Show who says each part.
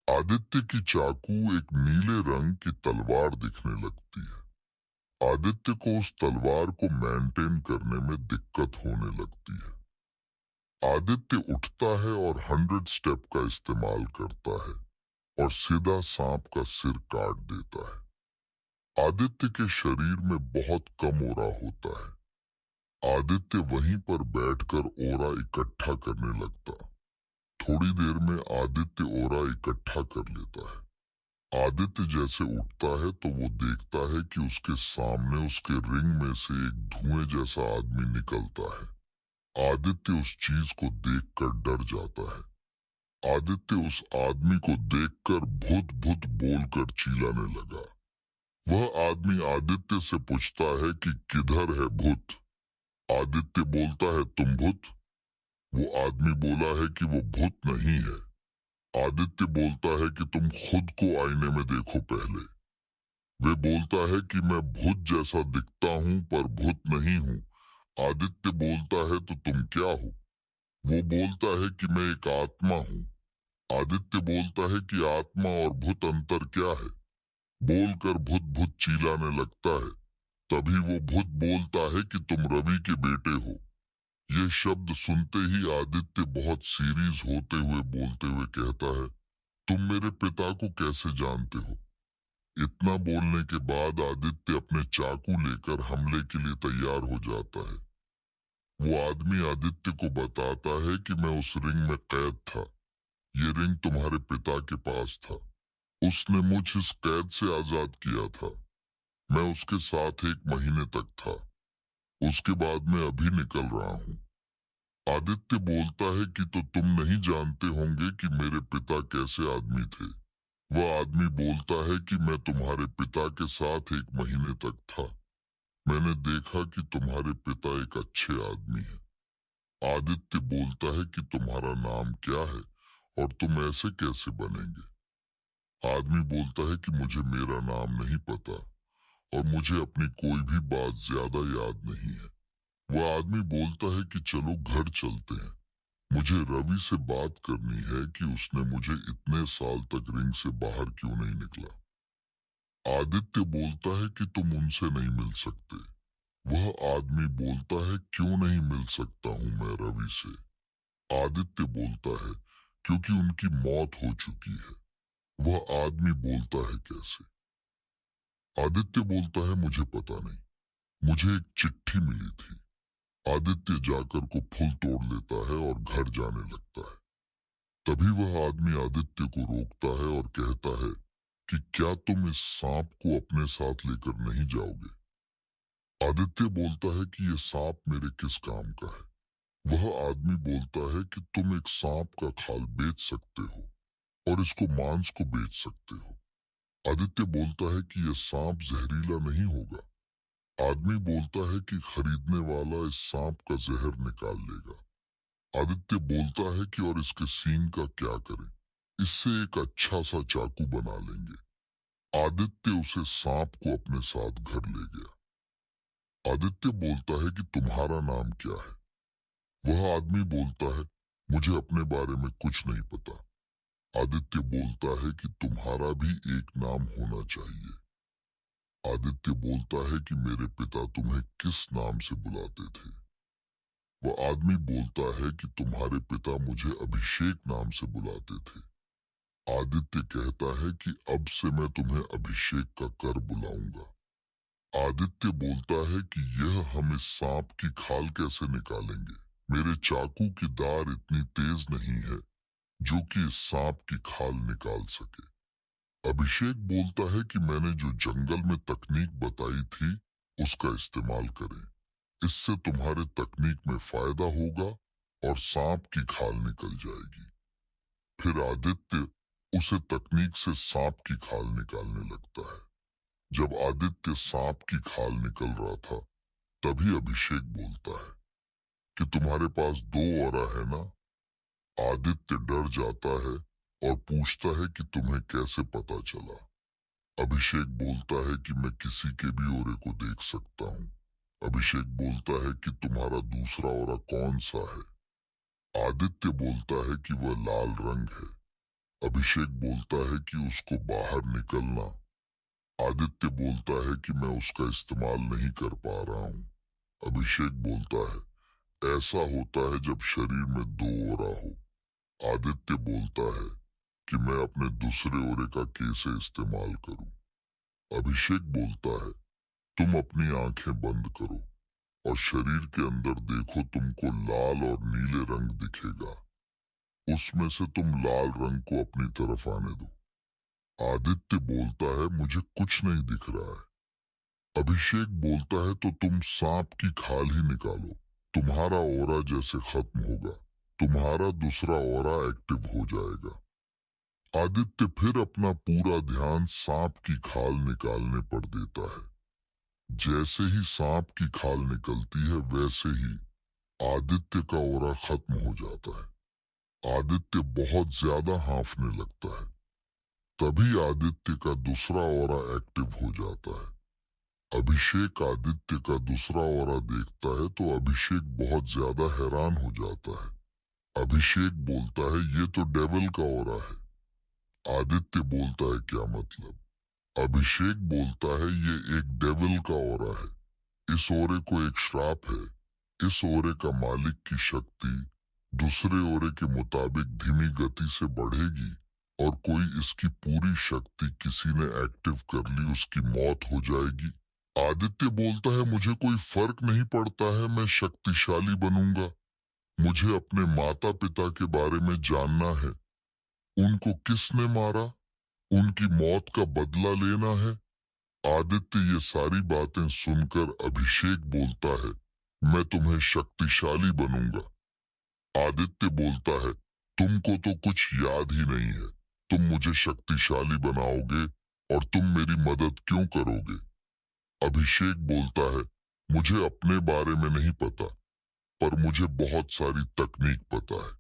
Speaker 1: आदित्य की चाकू एक नीले रंग की तलवार दिखने लगती है। आदित्य को उस तलवार को मेंटेन करने में दिक्कत होने लगती है। आदित्य उठता है और 100 स्टेप का इस्तेमाल करता है और सीधा सांप का सिर काट देता है। आदित्य के शरीर में बहुत कम ओरा होता है। आदित्य वहीं पर बैठकर ओरा इकट्ठा करने लगता। थोड़ी देर में आदित्य ओरा इकट्ठा कर लेता है। आदित्य जैसे उठता है तो वो देखता है कि उसके सामने उसके रिंग में से एक धुएं जैसा आदमी निकलता है। आदित्य उस चीज को देखकर डर जाता है। आदित्य उस आदमी को देखकर भूत भूत बोलकर चिल्लाने लगा। वह आदमी आदित्य से पूछता है कि किधर है भूत। आदित्य बोलता है तुम भूत। वो आदमी बोला है कि वो भूत नहीं है। आदित्य बोलता है कि तुम खुद को आईने में देखो पहले। वे बोलता है कि मैं भूत जैसा दिखता हूं पर भूत नहीं हूं। आदित्य बोलता है तो तुम क्या हो। वो बोलता है कि मैं एक आत्मा हूं। आदित्य बोलता है कि आत्मा और भूत अंतर क्या है। बोलकर भूत भूत चिल्लाने लगता है। तभी वो भूत बोलता है कि तुम रवि के बेटे हो। ये शब्द सुनते ही आदित्य बहुत सीरियस होते हुए बोलते हुए कहता है, तुम मेरे पिता को कैसे जानते हो। इतना बोलने के बाद आदित्य अपने चाकू लेकर हमले के लिए तैयार हो जाता है। वो आदमी आदित्य को बताता है कि मैं उस रिंग में कैद था। ये रिंग तुम्हारे पिता के पास था। उसने मुझ इस कैद से आजाद किया था। मैं उसके साथ 1 महीने तक था। उसके बाद मैं अभी निकल रहा हूँ। आदित्य बोलता है कि तो तुम नहीं जानते होंगे कि मेरे पिता कैसे आदमी थे। वह आदमी बोलता है कि मैं तुम्हारे पिता के साथ 1 महीने तक था। मैंने देखा कि तुम्हारे पिता एक अच्छे आदमी हैं। आदित्य बोलता है कि तुम्हारा नाम क्या है और तुम ऐसे कैसे बनेंगे। आदमी बोलता है कि मुझे मेरा नाम नहीं पता और मुझे अपनी कोई भी बात ज्यादा याद नहीं है। वह आदमी बोलता है कि चलो घर चलते हैं। मुझे रवि से बात करनी है कि उसने मुझे इतने साल तक रिंग से बाहर क्यों नहीं निकला। आदित्य बोलता है कि तुम उनसे नहीं मिल सकते। वह आदमी बोलता है क्यों नहीं मिल सकता हूं मैं रवि से। आदित्य बोलता है क्योंकि उनकी मौत हो चुकी है। वह आदमी बोलता है कैसे। आदित्य बोलता है मुझे पता नहीं। मुझे एक चिट्ठी मिली थी। आदित्य जाकर को फुल तोड़ लेता है और घर जाने लगता है। तभी वह आदमी आदित्य को रोकता है और कहता है कि क्या तुम इस सांप को अपने साथ लेकर नहीं जाओगे। आदित्य बोलता है कि ये सांप मेरे किस काम का है। वह आदमी बोलता है कि तुम एक सांप का खाल बेच सकते हो और इसको मांस को बेच सकते हो। आदित्य बोलता है कि यह सांप जहरीला नहीं होगा। आदमी बोलता है कि खरीदने वाला इस सांप का जहर निकाल लेगा। आदित्य बोलता है कि और इसके सींग का क्या करें। इससे एक अच्छा सा चाकू बना लेंगे। आदित्य उसे सांप को अपने साथ घर ले गया। आदित्य बोलता है कि तुम्हारा नाम क्या है। वह आदमी बोलता है मुझे अपने बारे में कुछ नहीं पता। आदित्य बोलता है कि तुम्हारा भी एक नाम होना चाहिए। आदित्य बोलता है कि मेरे पिता तुम्हें किस नाम से बुलाते थे। वह आदमी बोलता है कि तुम्हारे पिता मुझे अभिषेक नाम से बुलाते थे। आदित्य कहता है कि अब से मैं तुम्हें अभिषेक का कर बुलाऊंगा। आदित्य बोलता है कि यह हम इस सांप की खाल कैसे निकालेंगे। मेरे चाकू की धार इतनी तेज नहीं है जो कि इस सांप की खाल निकाल सके। अभिषेक बोलता है कि मैंने जो जंगल में तकनीक बताई थी उसका इस्तेमाल करें। इससे तुम्हारे तकनीक में फायदा होगा और सांप की खाल निकल जाएगी। फिर आदित्य उसे तकनीक से सांप की खाल निकालने लगता है। जब आदित्य सांप की खाल निकल रहा था तभी अभिषेक बोलता है कि तुम्हारे पास 2 औरा है ना। आदित्य डर जाता है और पूछता है कि तुम्हें कैसे पता चला। अभिषेक बोलता है कि मैं किसी के भी औरे को देख सकता हूँ। अभिषेक बोलता है कि तुम्हारा दूसरा औरा कौन सा है। आदित्य बोलता है कि वह लाल रंग है। अभिषेक बोलता है कि उसको बाहर निकलना। आदित्य बोलता है कि मैं उसका इस्तेमाल नहीं कर पा रहा हूँ। अभिषेक बोलता है ऐसा होता है जब शरीर में दो ओरा हो। आदित्य बोलता है कि मैं अपने दूसरे ओरे का कैसे इस्तेमाल करूं। अभिषेक बोलता है तुम अपनी आंखें बंद करो और शरीर के अंदर देखो, तुमको लाल और नीले रंग दिखेगा। उसमें से तुम लाल रंग को अपनी तरफ आने दो। आदित्य बोलता है मुझे कुछ नहीं दिख रहा है। अभिषेक बोलता है तो तुम सांप की खाल ही निकालो, तुम्हारा ओरा जैसे खत्म होगा, तुम्हारा दूसरा ओरा एक्टिव हो जाएगा। आदित्य फिर अपना पूरा ध्यान सांप की खाल निकालने पर देता है। जैसे ही सांप की खाल निकलती है वैसे ही आदित्य का ओरा खत्म हो जाता है। आदित्य बहुत ज्यादा हांफने लगता है। तभी आदित्य का दूसरा ओरा एक्टिव हो जाता है। अभिषेक आदित्य का दूसरा ओरा देखता है तो अभिषेक बहुत ज्यादा हैरान हो जाता है। अभिषेक बोलता है ये तो डेविल का ओरा है। आदित्य बोलता है क्या मतलब? अभिषेक बोलता है ये एक डेविल का ओरा है। इस ओरे को एक श्राप है। इस ओरे का मालिक की शक्ति दूसरे ओरे के मुताबिक धीमी गति से बढ़ेगी और कोई इसकी पूरी शक्ति किसी ने एक्टिव कर ली उसकी मौत हो जाएगी। आदित्य बोलता है मुझे कोई फर्क नहीं पड़ता है, मैं शक्तिशाली बनूंगा। मुझे अपने माता पिता के बारे में जानना है। उनको किसने मारा? उनकी मौत का बदला लेना है। आदित्य ये सारी बातें सुनकर अभिषेक बोलता है मैं तुम्हें शक्तिशाली बनूंगा। आदित्य बोलता है तुमको तो कुछ याद ही नहीं है, तुम मुझे शक्तिशाली बनाओगे और तुम मेरी मदद क्यों करोगे? अभिषेक बोलता है मुझे अपने बारे में नहीं पता, पर मुझे बहुत सारी तकनीक पता है।